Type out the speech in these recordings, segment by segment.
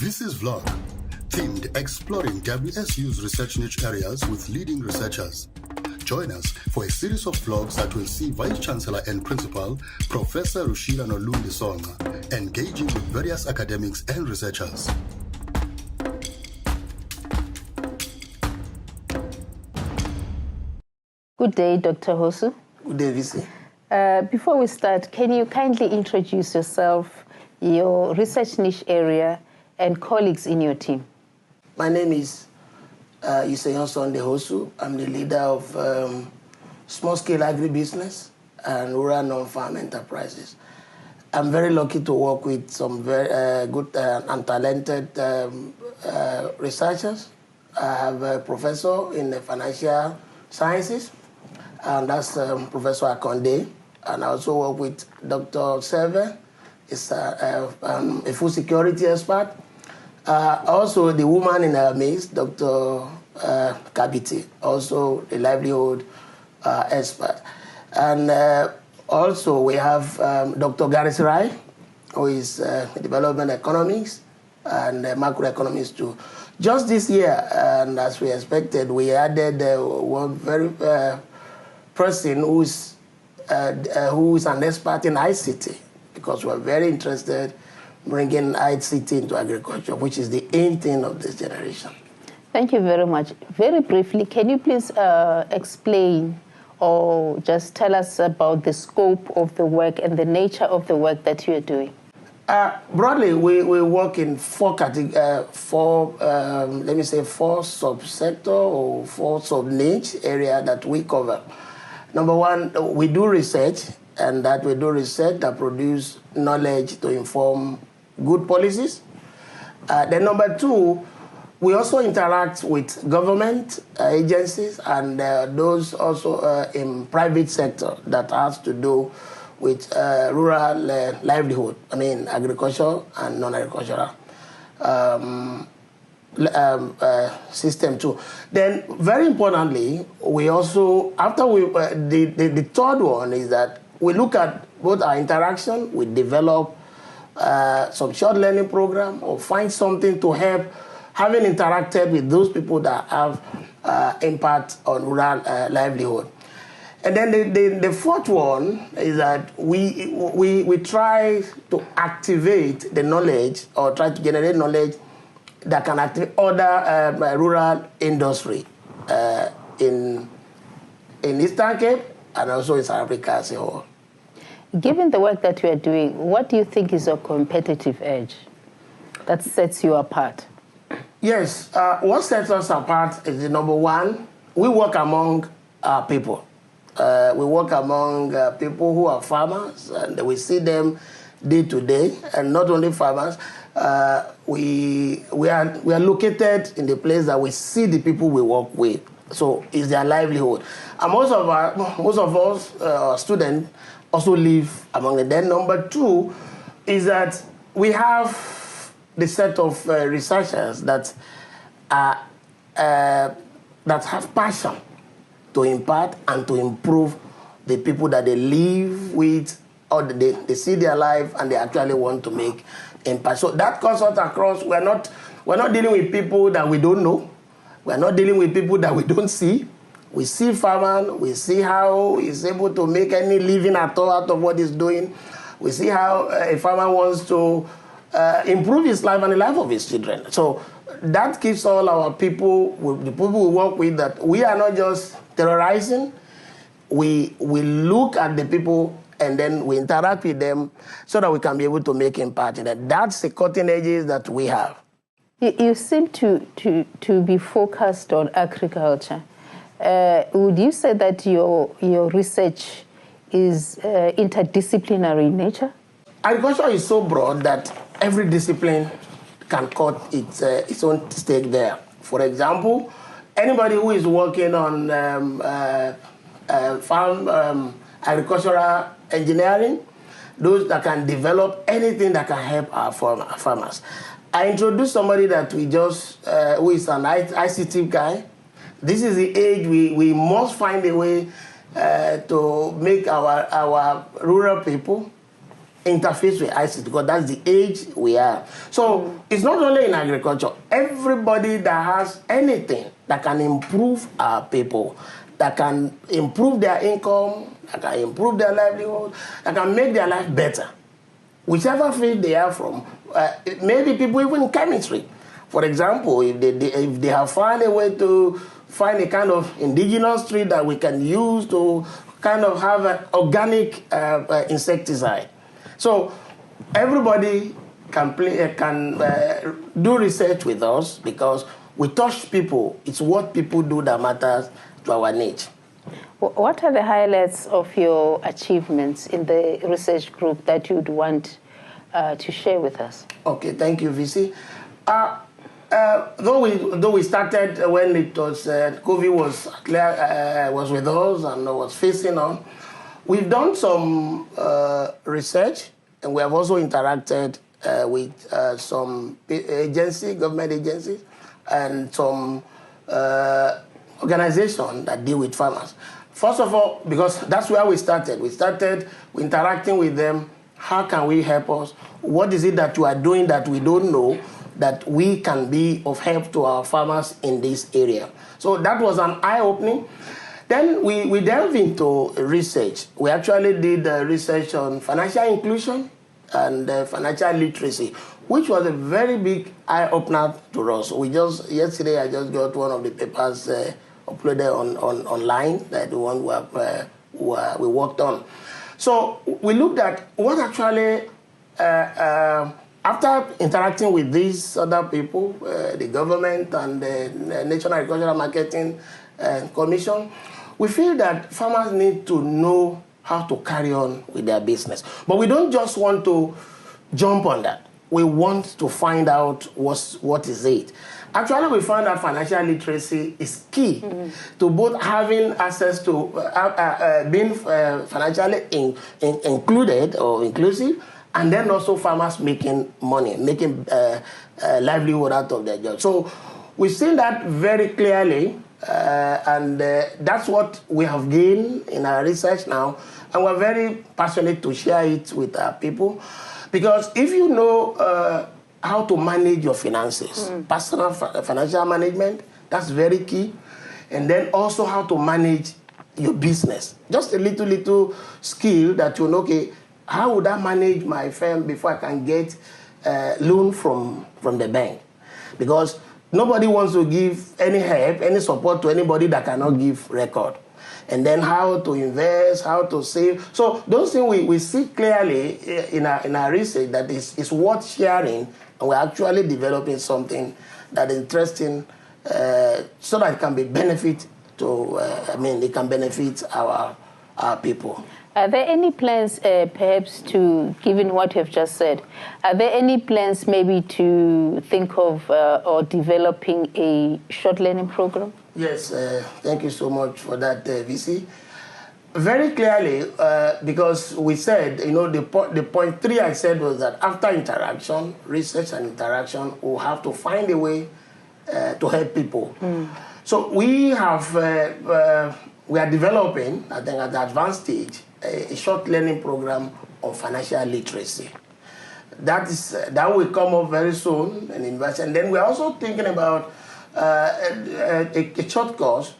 This is Vlog, themed exploring WSU's research niche areas with leading researchers. Join us for a series of vlogs that will see Vice Chancellor and Principal, Professor Rushila Nolundi Songa, engaging with various academics and researchers. Good day, Dr. Hosu. Good day, VC. Before we start, can you kindly introduce yourself, your research niche area, and colleagues in your team? My name is Hosu. I'm the leader of small-scale agribusiness and rural non-farm enterprises. I'm very lucky to work with some very good and talented researchers. I have a professor in the financial sciences, and that's Professor Akonde. And I also work with Dr. Seve. Is a food security expert. Also, the woman in our midst, Dr. Kabiti, also a livelihood expert. And also, we have Dr. Gareth Rai, who is development economics and macroeconomics too. Just this year, and as we expected, we added one very person who is an expert in ICT, because we're very interested in bringing ICT into agriculture, which is the aim thing of this generation. Thank you very much. Very briefly, can you please explain or just tell us about the scope of the work and the nature of the work that you are doing? Broadly, we work in four sub-sector or four sub-niche area that we cover. Number one, we do research, and that we do research that produce knowledge to inform good policies. Then number two, we also interact with government agencies and those also in private sector that has to do with rural livelihood, agriculture and non-agricultural system too. Then, very importantly, we also, after the third one is that we look at both our interaction, we develop some short learning program or find something to help having interacted with those people that have impact on rural livelihood. And then the fourth one is that we try to activate the knowledge or try to generate knowledge that can activate other rural industry in Eastern Cape and also in South Africa as a whole. Given the work that you are doing, what do you think is your competitive edge that sets you apart? Yes, what sets us apart is the number one, we work among people. We work among people who are farmers, and we see them day to day, and not only farmers. We are located in the place that we see the people we work with, so it's their livelihood. And most of us students also live among them. Then number two is that we have the set of researchers that have passion to impart and to improve the people that they live with, or they see their life and they actually want to make impact. So that cuts out across. We're not dealing with people that we don't know. We're not dealing with people that we don't see. We see farmer, we see how he's able to make any living at all out of what he's doing. We see how a farmer wants to improve his life and the life of his children. So that gives all our people, the people we work with, that we are not just terrorizing. We look at the people and then we interact with them so that we can be able to make impact in that. That's the cutting edges that we have. You seem to be focused on agriculture. Would you say that your research is interdisciplinary in nature? Agriculture is so broad that every discipline can cut its own stake there. For example, anybody who is working on farm agricultural engineering, those that can develop anything that can help our farmers. I introduced somebody that we just, who is an ICT guy. This is the age we must find a way to make our rural people interface with ICT because that's the age we are. So it's not only in agriculture. Everybody that has anything that can improve our people, that can improve their income, that can improve their livelihood, that can make their life better, whichever field they are from, maybe people even in chemistry. For example, if they have found a way to find a kind of indigenous tree that we can use to kind of have an organic insecticide. So everybody can do research with us because we touch people. It's what people do that matters to our niche. What are the highlights of your achievements in the research group that you'd want to share with us? Okay, thank you, VC. Though we started when it was COVID was with us and was facing on, we've done some research, and we have also interacted with some government agencies, and some organizations that deal with farmers. First of all, because that's where we started. We started interacting with them. How can we help us? What is it that you are doing that we don't know, that we can be of help to our farmers in this area? So that was an eye-opening. Then we delved into research. We actually did research on financial inclusion and financial literacy, which was a very big eye-opener to us. Yesterday I just got one of the papers uploaded online, that the one we worked on. So we looked at what actually, after interacting with these other people, the government and the National Agricultural Marketing Commission, we feel that farmers need to know how to carry on with their business. But we don't just want to jump on that. We want to find out what is it. Actually, we found that financial literacy is key to both having access to being financially included or inclusive, and then also farmers making money, making livelihood out of their job. So we've seen that very clearly, and that's what we have gained in our research now, and we're very passionate to share it with our people, because if you know how to manage your finances, personal financial management, that's very key, and then also how to manage your business. Just a little skill that you know, okay, how would I manage my firm before I can get loan from the bank? Because nobody wants to give any help, any support to anybody that cannot give record. And then how to invest, how to save. So those things we see clearly in our research that is worth sharing, and we're actually developing something that is interesting so that it can be benefit to, it can benefit our people. Are there any plans, perhaps, given what you've just said, are there any plans maybe to think of or developing a short learning program? Yes, thank you so much for that, VC. Very clearly, because we said, the point 3 I said was that after interaction, research and interaction, we'll have to find a way to help people. So we are developing, I think at the advanced stage, a short learning program on financial literacy. That will come up very soon and invest. And then we're also thinking about a short course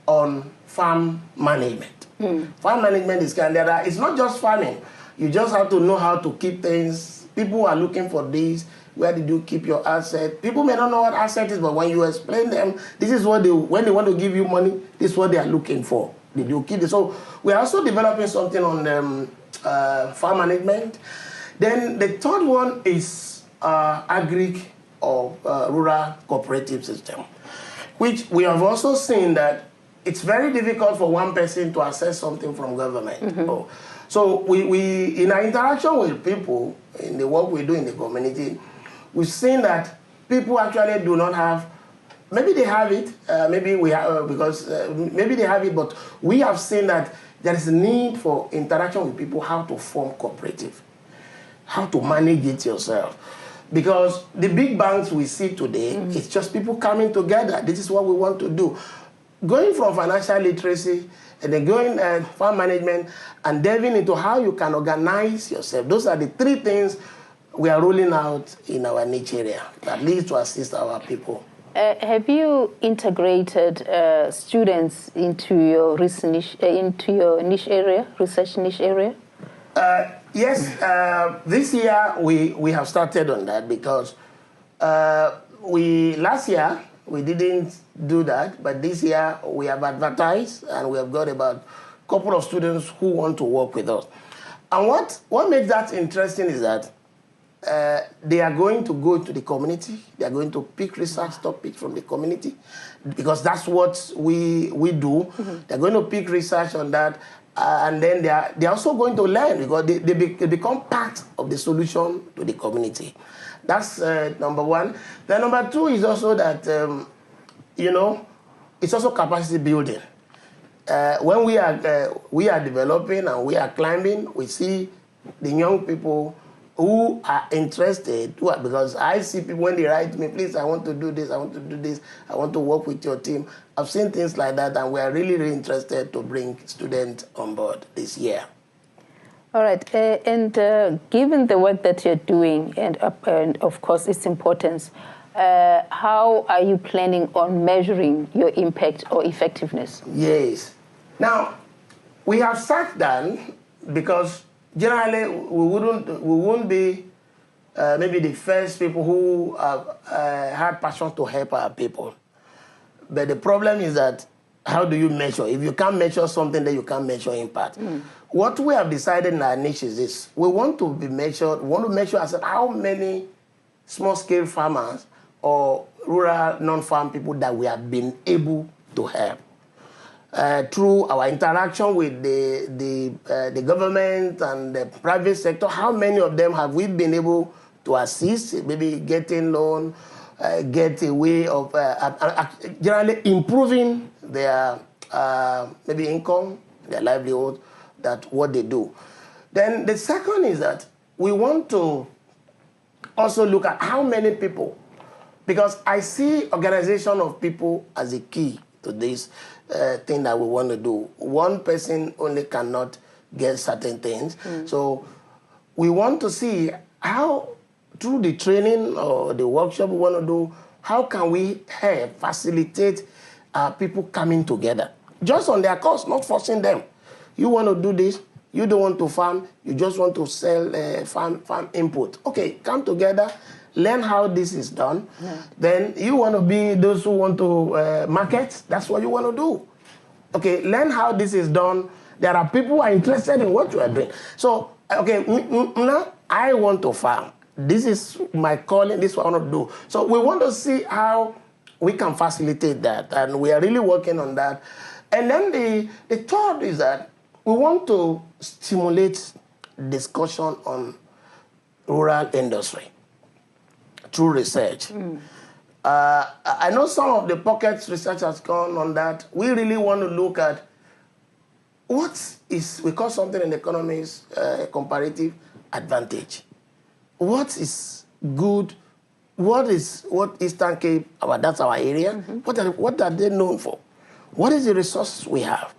on farm management. Farm management is it's not just farming. You just have to know how to keep things. People are looking for this. Where did you keep your asset? People may not know what asset is, but when you explain them, this is what when they want to give you money, this is what they are looking for. Did you keep it? So we're also developing something on farm management. Then the third one is agri or rural cooperative system, which we have also seen that it's very difficult for one person to access something from government. So we in our interaction with people, in the work we do in the community, we've seen that people actually do not have, maybe they have it, maybe we have, maybe they have it, but we have seen that there is a need for interaction with people, how to form cooperative, how to manage it yourself. Because the big banks we see today, it's just people coming together. This is what we want to do. going from financial literacy and then going farm management and delving into how you can organize yourself. Those are the three things we are rolling out in our niche area, at least to assist our people. Have you integrated students into your research niche area, research niche area? Yes, this year we have started on that because last year we didn't do that, but this year we have advertised and we have got about a couple of students who want to work with us. And what makes that interesting is that they are going to go to the community. They are going to pick research topics from the community because that's what we do. Mm-hmm. They're going to pick research on that. And then they're also going to learn because they become part of the solution to the community. That's number one. Then number two is also that, it's also capacity building. When we are developing and we are climbing, we see the young people who are interested, because I see people when they write to me, please, I want to do this, I want to do this, I want to work with your team. I've seen things like that, and we are really, really interested to bring students on board this year. All right, and given the work that you're doing, and of course its importance, how are you planning on measuring your impact or effectiveness? Yes. Now, we have sat down because generally we won't be maybe the first people who have had passion to help our people. But the problem is that how do you measure? If you can't measure something, then you can't measure impact. What we have decided in our niche is this. We want to measure ourselves how many small-scale farmers or rural non-farm people that we have been able to help. Through our interaction with the government and the private sector, how many of them have we been able to assist, maybe getting loan, get a way of generally improving their maybe income, their livelihood, that what they do. Then the second is that we want to also look at how many people, because I see organization of people as a key to this thing that we want to do. One person only cannot get certain things. So we want to see how, through the training or the workshop we want to do, how can we help facilitate people coming together? Just on their cost, not forcing them. You want to do this, you don't want to farm, you just want to sell farm input. Okay, come together, learn how this is done. Then you want to be those who want to market, that's what you want to do. Okay, learn how this is done. There are people who are interested in what you are doing. So, okay, now I want to farm. This is my calling, this is what I want to do. So we want to see how we can facilitate that, and we are really working on that. And then the third is that we want to stimulate discussion on rural industry through research. I know some of the pockets research has gone on that. We really want to look at we call something in economics comparative advantage. What is good? What Eastern Cape, that's our area. What are they known for? What is the resources we have?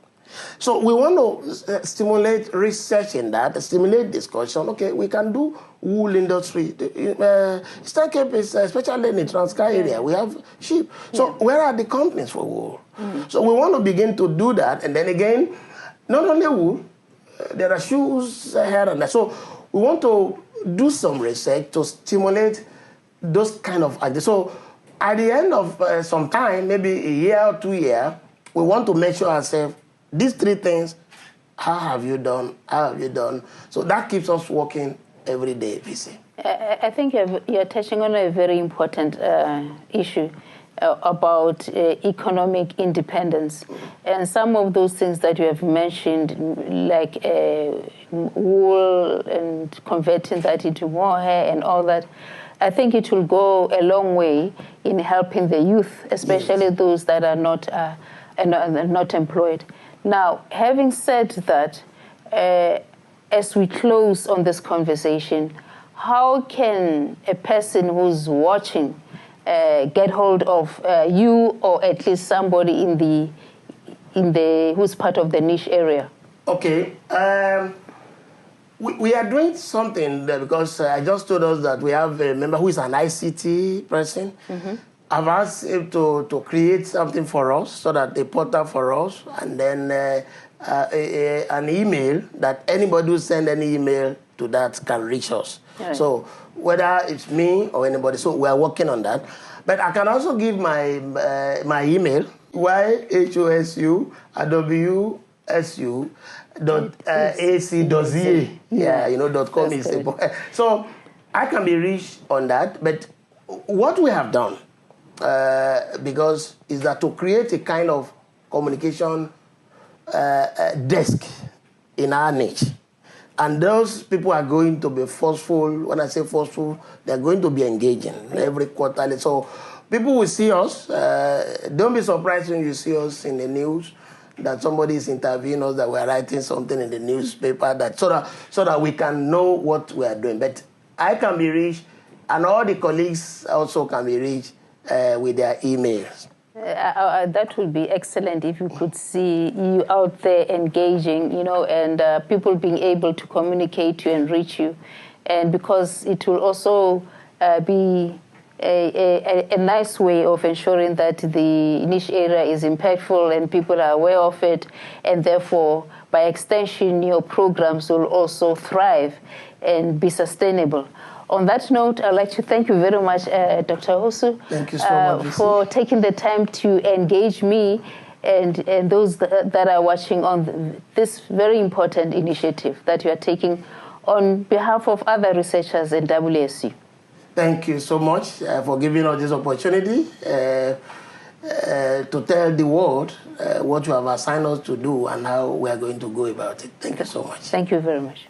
So we want to stimulate research in that, stimulate discussion. Okay, we can do wool industry. Eastern Cape is, especially in the Transkei area, we have sheep. So where are the companies for wool? So we want to begin to do that. And then again, not only wool, there are shoes here and there. So we want to do some research to stimulate those kind of ideas. So at the end of some time, maybe a year or 2 years, we want to measure ourselves. These three things, how have you done? How have you done? So that keeps us working every day, PC. I think you're touching on a very important issue about economic independence. And some of those things that you have mentioned, like wool and converting that into more hair and all that, I think it will go a long way in helping the youth, especially those that are not employed. Now, having said that, as we close on this conversation, how can a person who's watching get hold of you, or at least somebody in who's part of the niche area? Okay. We are doing something there because I just told us that we have a member who is an ICT person. I've asked him to create something for us, so that a portal for us, and then an email that anybody who send any email to that can reach us. Right. So whether it's me or anybody, so we are working on that. But I can also give my my email, yhosu@wsu.ac.za. Yeah, you know, .com is important. So I can be reached on that. But what we have done, because is that to create a kind of communication desk in our niche. And those people are going to be forceful. When I say forceful, they're going to be engaging every quarterly. So people will see us. Don't be surprised when you see us in the news, that somebody is interviewing us, that we're writing something in the newspaper, that so that we can know what we are doing. But I can be reached, and all the colleagues also can be reached with their emails. That would be excellent if you could see you out there engaging, you know, and people being able to communicate to you and reach you. And because it will also be a nice way of ensuring that the niche area is impactful and people are aware of it, and therefore, by extension, your programs will also thrive and be sustainable. On that note, I'd like to thank you very much, Dr. Hosu. Thank you so much, for taking the time to engage me and those that are watching on this very important initiative that you are taking on behalf of other researchers in WSU. Thank you so much for giving us this opportunity to tell the world what you have assigned us to do and how we are going to go about it. Thank you so much. Thank you very much.